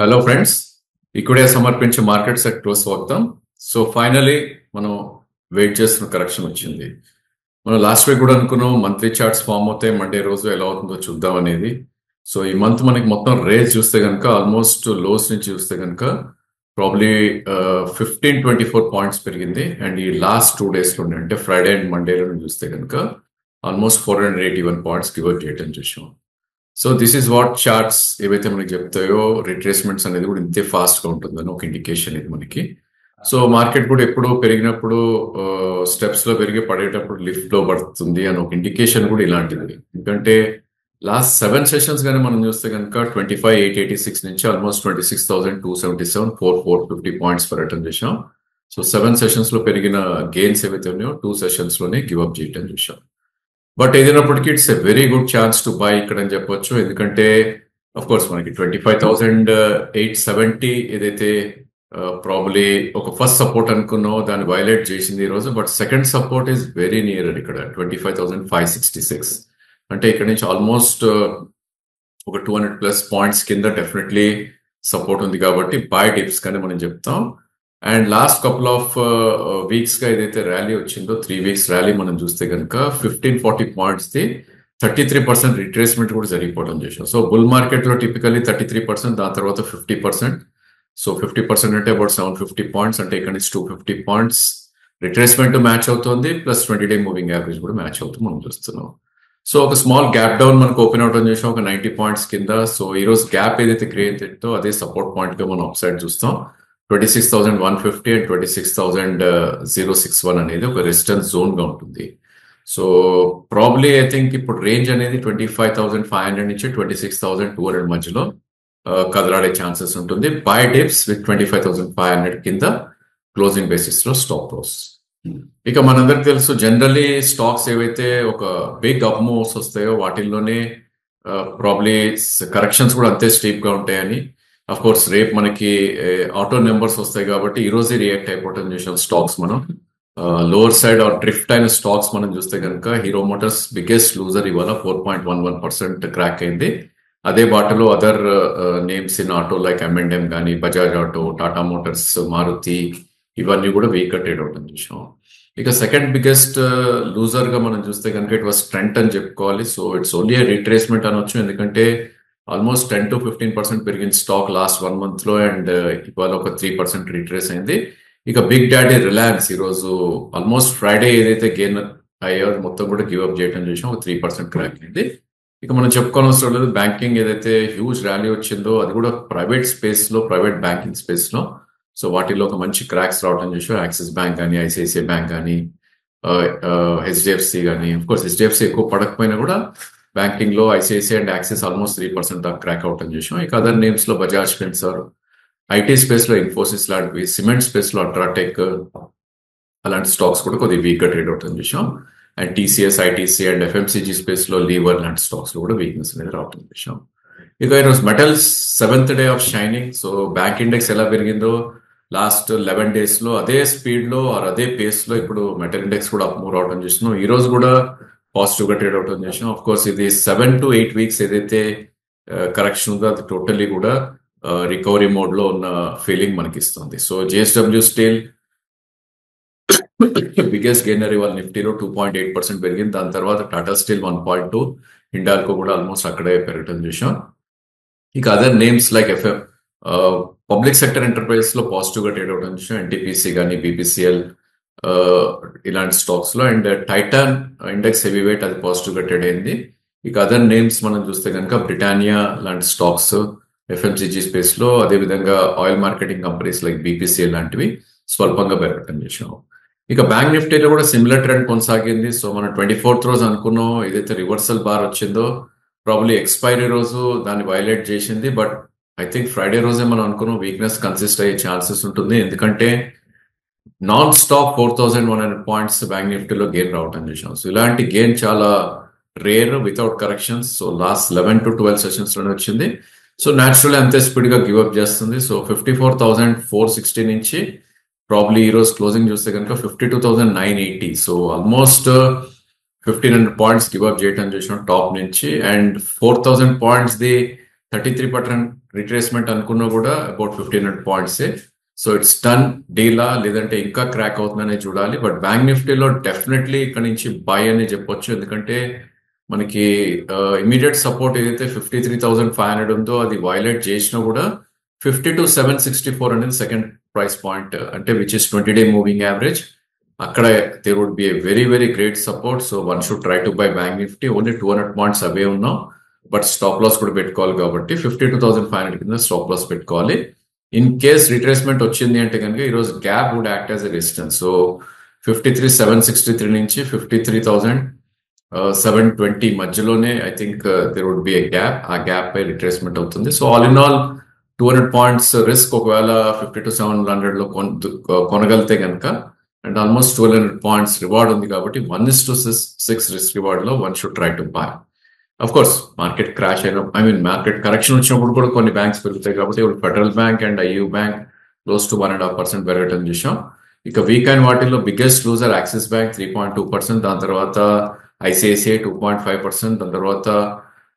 Hello friends, ఇక్కడే సమర్పించే market sector స్వాగతం. సో ఫైనలీ మనం వెయిట్ చేస్తున్న కరెక్షన్ వచ్చింది. మనం లాస్ట్ వీక్ కూడా అనుకున్నాం మంత్లీ చార్ట్స్ ఫామ్ అవుతాయి, మండే రోజు ఎలా అవుతుందో చూద్దాం అనేది. సో ఈ మంత్ మనకి మొత్తం రేంజ్ చూస్తే కనుక ఆల్మోస్ట్ లోస్ నుంచి చూస్తే కనుక ప్రాబ్లీ 15-24 పాయింట్స్ పెరిగింది. అండ్ ఈ లాస్ట్ 2 డేస్లోనే అంటే ఫ్రైడే అండ్ మండేలో చూస్తే కనుక ఆల్మోస్ట్ 481 పాయింట్స్ గివ్ అప్ చేయడం చూసాం. So this is what charts ఏవైతే మనకి చెప్తాయో రిట్రేస్మెంట్స్ అనేది కూడా ఇంతే ఫాస్ట్ గా ఉంటుందని ఒక ఇండికేషన్ ఇది మనకి. సో మార్కెట్ కూడా ఎప్పుడు పెరిగినప్పుడు స్టెప్స్ లో పెరిగి పడేటప్పుడు లిఫ్ట్ లో పడుతుంది అని ఒక ఇండికేషన్ కూడా ఇలాంటిది. ఎందుకంటే లాస్ట్ 7 సెషన్స్ గానీ మనం చూస్తే కనుక 25,886 నుంచి ఆల్మోస్ట్ 26,277 450 పాయింట్స్ పెరగటం చేసాం. సో 7 సెషన్స్ లో పెరిగిన గెయిన్స్ ఏవైతే ఉన్నాయో 2 సెషన్స్ లోనే గివ్ అప్ చేయటం చూసాం. బట్ ఏదైనప్పటికీ it's a very good chance to buy ఇక్కడ అని చెప్పొచ్చు. ఎందుకంటే అఫ్ కోర్స్ మనకి 25,870 ఏదైతే ప్రాబ్లీ ఒక ఫస్ట్ సపోర్ట్ అనుకున్నో దాన్ని వైలేట్ చేసింది ఈ రోజు. But second support is very near ఇక్కడ 25,566. అంటే ఇక్కడ నుంచి ఆల్మోస్ట్ ఒక 200+ పాయింట్స్ కింద డెఫినెట్లీ సపోర్ట్ ఉంది కాబట్టి బై డిప్స్ కానీ మనం చెప్తాం. And last couple of weeks గా ఏదైతే ర్యాలీ వచ్చిందో 3 వీక్స్ ర్యాలీ మనం చూస్తే కనుక 1540 పాయింట్స్ ది 33% రిట్రేస్మెంట్ కూడా జరిగిపోవడం చేసాం. సో బుల్ మార్కెట్ లో టిపికల్లీ 33%, దాని తర్వాత 50%. సో 50% అంటే అబౌట్ 750 పాయింట్స్, అంటే ఇక్కడ నుంచి 250 పాయింట్స్ రిట్రేస్మెంట్ మ్యాచ్ అవుతుంది, ప్లస్ 20-డే మూవింగ్ యావరేజ్ కూడా మ్యాచ్ అవుతుంది మనం చూస్తున్నాం. సో ఒక స్మాల్ గ్యాప్ డౌన్ మనకు ఓపెన్ అవడం చేసాం ఒక 90 పాయింట్స్ కింద. సో ఈ రోజు గ్యాప్ ఏదైతే క్రియేట్ అయిందో అదే సపోర్ట్ పాయింట్ గా మనం అప్ సైడ్ చూస్తాం. 26,150 అండ్ 26,061 అనేది ఒక రెసిస్టెన్స్ జోన్ గా ఉంటుంది. సో ప్రాబ్లీ ఐ థింక్ ఇప్పుడు రేంజ్ అనేది 25,500 నుంచి 26,200 మధ్యలో కదలాడే ఛాన్సెస్ ఉంటుంది. బై డిప్స్ విత్ 25,500 కింద క్లోజింగ్ బేసిస్ లో స్టాప్ లాస్. ఇక మనందరికి తెలుసు జనరలీ స్టాక్స్ ఏవైతే ఒక బిగ్ అప్ మూవ్స్ వస్తాయో వాటిల్లోనే ప్రాబ్లీ కరెక్షన్స్ కూడా అంతే స్టీప్ గా ఉంటాయని. అఫ్ కోర్స్ రేపు మనకి ఆటో నెంబర్స్ వస్తాయి కాబట్టి ఈ రోజే రియాక్ట్ అయిపోవటం చేసాం స్టాక్స్. మనం లోవర్ సైడ్ ఆర్ డ్రిఫ్ట్ అయిన స్టాక్స్ మనం చూస్తే కనుక హీరో మోటార్స్ బిగ్గెస్ట్ లూజర్ ఇవాళ 4.11% క్రాక్ అయింది. అదే బాటలో other names in auto like M&M కానీ, బజాజ్ ఆటో, టాటా మోటార్స్, మారుతి ఇవన్నీ కూడా వీక్ ట్రేడ్ అవటం చూసాం. ఇక సెకండ్ బిగ్గెస్ట్ లూజర్ గా మనం చూస్తే కనుక ఇట్ వాస్ ట్రెంట్ అని చెప్పుకోవాలి. సో ఇట్స్ ఓన్లీ రీట్రేస్మెంట్ అనొచ్చు, ఎందుకంటే ఆల్మోస్ట్ 10-15% పెరిగిన స్టాక్ లాస్ట్ 1 మంత్ లో, అండ్ ఇవాళ ఒక 3% రీట్రేస్ అయింది. ఇక బిగ్ డాడీ రిలయన్స్ ఈరోజు ఆల్మోస్ట్ ఫ్రైడే ఏదైతే గెయిన్ అయ్యో మొత్తం కూడా గివ్ అప్ చేయడం చూసాం, ఒక 3% క్రాక్ అయింది. ఇక మనం చెప్పుకోవాల్సిన లేదు, బ్యాంకింగ్ ఏదైతే హ్యూజ్ ర్యాలీ వచ్చిందో అది కూడా ప్రైవేట్ స్పేస్ లో, ప్రైవేట్ బ్యాంకింగ్ స్పేస్ లో. సో వాటిలో ఒక మంచి క్రాక్స్ రావడం చూసాం. యాక్సిస్ బ్యాంక్ కానీ, ఐసిఐసిఐ బ్యాంక్ కానీ, HDFC కానీ. అఫ్ కోర్స్ HDFC ఎక్కువ పడకపోయినా కూడా బ్యాంకింగ్ లో ఐసిఐసిఐ అండ్ యాక్సిస్ ఆల్మోస్ట్ 3% దాకా క్రాక్ అవటం చూసాం. ఇక అదర్ నేమ్స్ లో బజాజ్ ఫిన్సర్, ఐటీ స్పేస్ లో ఇన్ఫోసిస్ లాంటివి, సిమెంట్ స్పేస్ లో అల్ట్రాటెక్ అలాంటి స్టాక్స్ కూడా కొద్దిగా వీక్ గా ట్రేడ్ అవటం చూసాం. And TCS, ITC and FMCG space లో లీవర్ లాంటి స్టాక్స్ లో కూడా వీక్నెస్ అనేది రావటం చూసాం. ఇక ఈరోజు metals 7th day of shining. So bank index ఎలా పెరిగిందో లాస్ట్ 11 డేస్ లో అదే స్పీడ్ లో ఆర్ అదే పేస్ లో ఇప్పుడు మెటల్ ఇండెక్స్ కూడా అప్ మూవ్ అవడం చూస్తున్నాం. ఈ రోజు కూడా పాజిటివ్ గా ట్రేడ్ అవటం చేసాం. ఆఫ్ కోర్స్ ఇది 7 to 8 వీక్స్ ఏదైతే కరెక్షన్ ఉందో అది టోటల్లీ కూడా రికవరీ మోడ్ లో ఉన్న ఫీలింగ్ మనకి ఇస్తుంది. So JSW steel biggest gainer ఇవాళ నిఫ్టీలో 2.8% పెరిగింది. దాని తర్వాత టాటా స్టీల్ 1.2, హిండాల్కో కూడా ఆల్మోస్ట్ అక్కడే పెరగటం చూసాం. ఇక other names like public sector enterprises లో పాజిటివ్ గా ట్రేడ్ అవడం చూసాం. NTPC కానీ, BPCL ఇలాంటి స్టాక్స్ లో. And Titan index heavy weight అది పాజిటివ్ గా ట్రేడ్ అయింది. ఇక అదర్ నేమ్స్ మనం చూస్తే కనుక బ్రిటానియా లాంటి స్టాక్స్ FMCG స్పేస్ లో, అదేవిధంగా oil marketing companies like BPCL లాంటివి స్వల్పంగా పెరగటం చేసాం. ఇక బ్యాంక్ నిఫ్టీలో కూడా సిమిలర్ ట్రెండ్ కొనసాగింది. సో మనం 24th రోజు అనుకున్నాం ఏదైతే రివర్సల్ బార్ వచ్చిందో ప్రాబ్లీ ఎక్స్పైరీ రోజు దాన్ని వైలేట్ చేసింది. బట్ ఐ థింక్ ఫ్రైడే రోజే మనం అనుకున్నాం వీక్నెస్ కన్సిస్ట్ అయ్యే ఛాన్సెస్ ఉంటుంది, ఎందుకంటే నాన్ స్టాప్ 4,100 పాయింట్స్ బ్యాంక్ నిఫ్టీలో గెయిన్ రావటం చూసాం. సో ఇలాంటి గెయిన్ చాలా rare without corrections. So last 11 to 12 sessions లోనే వచ్చింది. సో న్యాచురల్లీ అంతే స్పీడ్ గా గివ్ అప్ చేస్తుంది. సో 54,460 నుంచి ప్రాబ్లీ ఈ రోజు క్లోజింగ్ చూస్తే కనుక 52,980. So almost 1,500 points give up చేయటం చూసాం టాప్ నుంచి. అండ్ 4,000 పాయింట్స్ ది 33% రిట్రేస్మెంట్ అనుకున్నా కూడా అబౌట్ 1500 పాయింట్సే. సో ఇట్స్ డన్ డీలా లేదంటే ఇంకా క్రాక్ అవుతుందనే చూడాలి. బట్ బ్యాంక్ నిఫ్టీలో డెఫినెట్లీ ఇక్కడ నుంచి బై అని చెప్పొచ్చు. ఎందుకంటే మనకి ఇమీడియట్ సపోర్ట్ ఏదైతే 53,500 ఉందో అది వైలేట్ చేసినా కూడా 52,764 అనేది సెకండ్ ప్రైస్ పాయింట్, అంటే which is 20-day moving average. అక్కడ there would be a very very great support. So one should try to buy bank Nifty. Only 200 points అవే ఉన్నాం, బట్ స్టాప్ లాస్ కూడా పెట్టుకోవాలి కాబట్టి 52,500 కింద స్టాప్ లాస్ పెట్టుకోవాలి. In case retracement వచ్చింది అంటే కనుక ఈరోజు gap would act as a resistance. So 53,763 నుంచి 53,720 మధ్యలోనే I think there would be A gap. ఆ గ్యాప్ పై రిట్రేస్మెంట్ అవుతుంది. So all in all 200 points risk ఒకవేళ 52,700 లో కొనగలితే కనుక, అండ్ ఆల్మోస్ట్ 1200 పాయింట్స్ రివార్డ్ ఉంది కాబట్టి 1:6 రిస్క్ రివార్డ్ లో one should try to by. Of course market crash అయిన మార్కెట్ కరెక్షన్ వచ్చినప్పుడు కూడా కొన్ని బ్యాంక్స్ పెరుగుతాయి కాబట్టి federal bank and IU bank close to 1.5% పెరగటం చూసాం. ఇక వీక్ అయిన వాటిల్లో బిగ్గెస్ట్ లూజర్ యాక్సిస్ బ్యాంక్ 3.2%, దాని తర్వాత ఐసిఐసిఐ 2.5%, దాని తర్వాత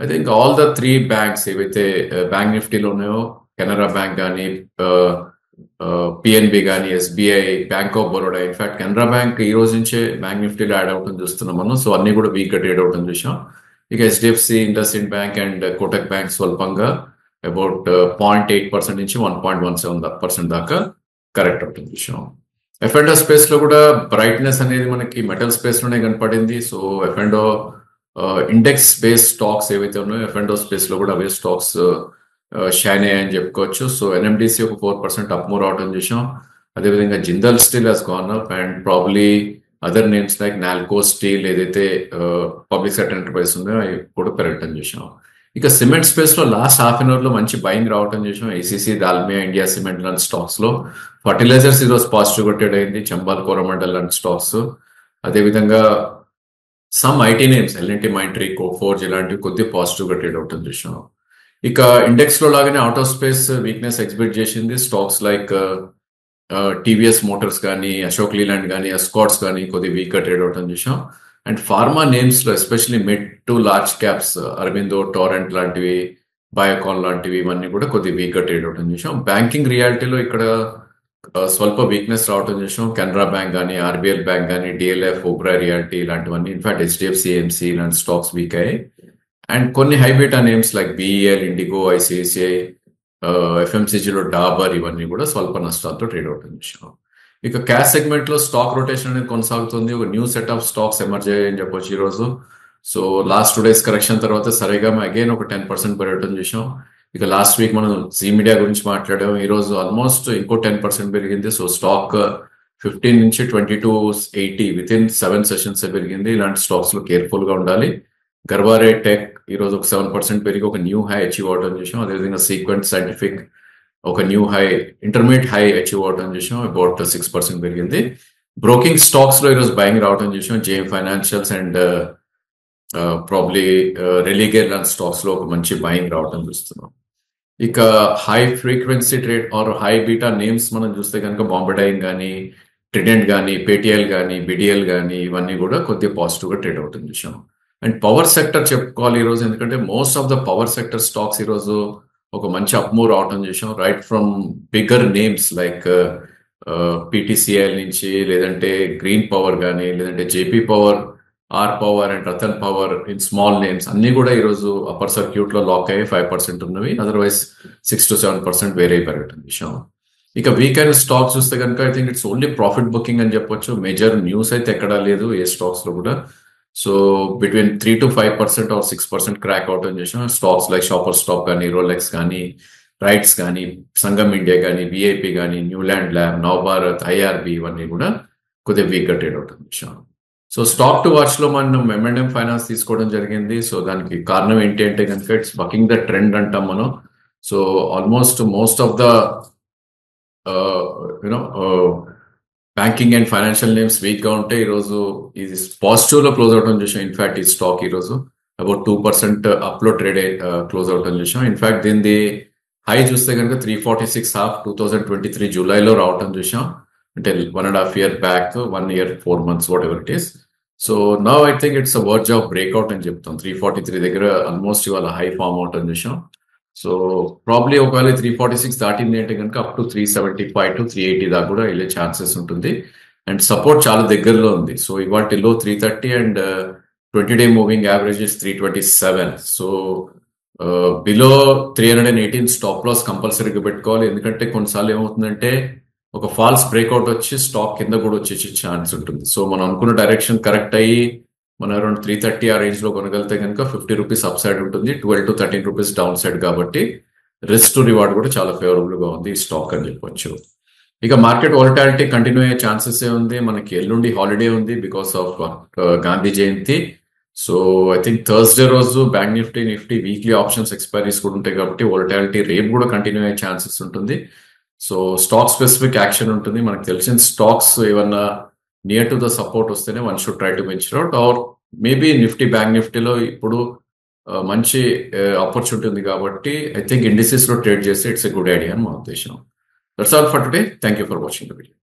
I think all the 3 banks ఏవైతే బ్యాంక్ నిఫ్టీలో ఉన్నాయో, కెనరా బ్యాంక్ కానీ, పిఎన్బి కానీ, SBI, bank of Baroda, in fact Canara bank ఈ రోజు నుంచే బ్యాంక్ నిఫ్టీలో యాడ్ అవటం చూస్తున్నాం మనం. సో అన్ని కూడా వీక్ గా ట్రేడ్ అవటం చూసాం. ఇక HDFC, IndusInd bank and Kotak bank స్వల్పంగా అబౌట్ 0.8% నుంచి 1.17% దాకా కరెక్ట్ అవుతుంది చూసాం. ఎఫ్ఎండో స్పేస్ లో కూడా బ్రైట్నెస్ అనేది మనకి మెటల్ స్పేస్ లోనే కనపడింది. సో ఎఫ్ఎండో ఇండెక్స్ బేస్ స్టాక్స్ ఏవైతే ఉన్నాయో ఎఫ్ఎండో స్పేస్ లో కూడా అవే స్టాక్స్ షైన్ అయ్యాయని చెప్పుకోవచ్చు. సో ఎన్ఎండిసి ఒక 4% అప్ మూవ్ రావడం చూసాం. అదేవిధంగా Jindal steel has gone up and probably other names like Nalco steel ఏదైతే పబ్లిక్ సెక్టర్ ఎంటర్ప్రైజ్ ఉందో అవి కూడా పెరగటం చూసాం. ఇక సిమెంట్ స్పేస్ లో లాస్ట్ హాఫ్ అన్ అవర్ లో మంచి బయింగ్ రావటం చూసాం. ఏసీసీ, దాల్మియా, ఇండియా సిమెంట్ లాంటి స్టాక్స్ లో. ఫర్టిలైజర్స్ ఈరోజు పాజిటివ్ గా ట్రేడ్ అయింది, చంబాల్, కోరమండల్ లాంటి స్టాక్స్. అదేవిధంగా some IT names LNT, Mindtree, Coforge ఇలాంటివి కొద్దిగా పాజిటివ్ గా ట్రేడ్ అవటం చూసాం. ఇక ఇండెక్స్ లో లాగానే ఆటో స్పేస్ వీక్నెస్ ఎగ్జిబిట్ చేసింది. స్టాక్స్ లైక్ టీవీఎస్ మోటార్స్ కానీ, అశోక్ లీలాండ్ కానీ, ఎస్కాట్స్ కానీ కొద్దిగా వీక్ గా ట్రేడ్ అవటం చూసాం. అండ్ ఫార్మా నేమ్స్ లో especially mid to large caps Aurobindo, torrent లాంటివి, బయోకాన్ లాంటివి ఇవన్నీ కూడా కొద్దిగా వీక్ గా ట్రేడ్ అవటం చూసాం. బ్యాంకింగ్ రియాలిటీలో ఇక్కడ స్వల్ప వీక్నెస్ రావటం చూసాం. కెనరా బ్యాంక్ కానీ, ఆర్బిఎల్ బ్యాంక్ కానీ, డిఎల్ఎఫ్, ఓబ్రా రియాలిటీ ఇలాంటివన్నీ, ఇన్ఫాక్ట్ హెచ్డిఎఫ్సి, ఏఎంసీ ఇలాంటి స్టాక్స్ వీక్ అయ్యాయి. అండ్ కొన్ని high beta names like BEL, IndiGo, ICICI, ఎఫ్ఎంసీజీలో డాబర్ ఇవన్నీ కూడా స్వల్ప నష్టాలతో ట్రేడ్ అవుతుంది చూసాం. ఇక క్యాష్ సెగ్మెంట్ లో స్టాక్ రొటేషన్ అనేది కొనసాగుతుంది. ఒక new set of stocks emerge అయ్యాయని చెప్పొచ్చు ఈరోజు. సో లాస్ట్ 2 days కరెక్షన్ తర్వాత సరిగా అగైన్ ఒక 10% పెరగటం చూసాం. ఇక లాస్ట్ వీక్ మనం జీ మీడియా గురించి మాట్లాడాము. ఈ రోజు ఆల్మోస్ట్ ఇంకో 10% పెరిగింది. సో స్టాక్ 15 నుంచి 2280 విత్ ఇన్ 7 sessions పెరిగింది. ఇలాంటి స్టాక్స్ లో కేర్ఫుల్ గా ఉండాలి. గర్వారే టెక్ ఈ రోజు ఒక 7% పెరిగి ఒక న్యూ హై అచీవ్ అవడం చూసాం. అదేవిధంగా సీక్వెంట్ సైంటిఫిక్ ఒక new high, intermediate high achieve అవడం చూసాం. అబౌట్ 6% పెరిగింది. బ్రోకింగ్ స్టాక్స్ లో ఈరోజు బయింగ్ రావడం చూసాం. JM financials and probably Religare లాంటి స్టాక్స్ లో ఒక మంచి బయింగ్ రావడం చూస్తున్నాం. ఇక high frequency trade or high beta names మనం చూస్తే కనుక బాంబే డైన్ కానీ, ట్రిడెంట్ కానీ, పేటిఎల్ కానీ, బిడిఎల్ కానీ ఇవన్నీ కూడా కొద్దిగా పాజిటివ్ గా ట్రేడ్ అవుతుంది చూసాం. అండ్ పవర్ సెక్టర్ చెప్పుకోవాలి ఈరోజు, ఎందుకంటే most of the power sector stocks ఈరోజు ఒక మంచి అప్ మూవ్ రావటం చూసాం. Right from bigger names like PTCL నుంచి, లేదంటే గ్రీన్ పవర్ కానీ, లేదంటే JP power, R power and Ratan power in small names అన్ని కూడా ఈరోజు అప్పర్ సర్క్యూట్ లో లాక్ అయ్యి 5% ఉన్నవి. అదర్వైజ్ 6 to 7% వేరే పెరగటం విషయం. ఇక వీక్ అయిన స్టాక్స్ చూస్తే కనుక I think it's only profit booking అని చెప్పొచ్చు. మేజర్ న్యూస్ అయితే ఎక్కడా లేదు ఏ స్టాక్స్ లో కూడా. So between 3 to 5% or 6% crack అవటం చేసాం. స్టాక్స్ లైక్ షాపర్ స్టాక్ కానీ, రోలెక్స్ కానీ, రైట్స్ కానీ, సంగమ్ ఇండియా కానీ, విఐపి కానీ, న్యూల్యాండ్ ల్యాబ్, నవభారత్, ఐఆర్బి ఇవన్నీ కూడా కొద్దిగా వీక్ గా ట్రేడ్ అవటం చేసాం. సో స్టాక్ టు వాచ్ లో మనం ఎంఎండ్ఎం ఫైనాన్స్ తీసుకోవడం జరిగింది. సో దానికి కారణం ఏంటి అంటే కనుక ఇట్స్ బకింగ్ ద ట్రెండ్ అంటాం మనం. So almost most of the you know banking and financial names week గా ఉంటే ఈరోజు ఇది పాజిటివ్ లో క్లోజ్ అవడం చూసాం. ఇన్ఫాక్ట్ ఈ స్టాక్ ఈరోజు అబౌట్ 2% అప్ లో ట్రేడ్ క్లోజ్ అవడం చూసాం. ఇన్ఫాక్ట్ దీని హై చూస్తే కనుక 346.5 2023 జూలైలో రావటం చూసాం. అంటే 1.5 year back, 1 year 4 months what ever it is. So now I think it's a verge of breakout అని చెప్తాం. 343 దగ్గర ఆల్మోస్ట్ ఇవాళ హై ఫామ్ అవుట్ అని చూసాం. సో ప్రాబ్లీ ఒకవేళ 346 దాటింది అంటే కనుక అప్ టు 375 టు 380 దాకా కూడా వెళ్ళే ఛాన్సెస్ ఉంటుంది. అండ్ సపోర్ట్ చాలా దగ్గరలో ఉంది. సో ఇవాటి లో 330 and 20-day moving average is 327. So below 318 stop loss కంపల్సరీగా పెట్టుకోవాలి. ఎందుకంటే కొన్నిసార్లు ఏమవుతుందంటే ఒక ఫాల్స్ బ్రేక్అవుట్ వచ్చి స్టాక్ కింద కూడా వచ్చే ఛాన్స్ ఉంటుంది. సో మనం అనుకున్న డైరెక్షన్ కరెక్ట్ అయ్యి మన అరౌండ్ 330 ఆ రేంజ్ లో కొనగలితే కనుక 50 రూపీస్ అప్ సైడ్ ఉంటుంది, 12 to 13 రూపీస్ డౌన్ సైడ్. కాబట్టి రిస్క్ టు రివార్డ్ కూడా చాలా ఫేవరబుల్ గా ఉంది ఈ స్టాక్ అని చెప్పొచ్చు. ఇక మార్కెట్ వాలటాలిటీ కంటిన్యూ అయ్యే ఛాన్సెస్ ఉంది. మనకి ఎల్లుండి హాలిడే ఉంది because of Gandhi Jayanti. So I think Thursday రోజు bank Nifty weekly options expiries కూడా ఉంటాయి కాబట్టి వాలటాలిటీ రేపు కూడా కంటిన్యూ అయ్యే ఛాన్సెస్ ఉంటుంది. సో స్టాక్ స్పెసిఫిక్ యాక్షన్ ఉంటుంది. మనకు తెలిసిన స్టాక్స్ ఏమన్నా నియర్ టు ద సపోర్ట్ వస్తేనే one should try to venture out. Or maybe bank నిఫ్టీలో ఇప్పుడు మంచి ఆపర్చునిటీ ఉంది కాబట్టి ఐ థింక్ ఇండిసెస్ లో ట్రేడ్ చేస్తే ఇట్స్ ఎ గుడ్ ఐడియా అని మా ఉద్దేశం. That's all for today. Thank you for watching the video.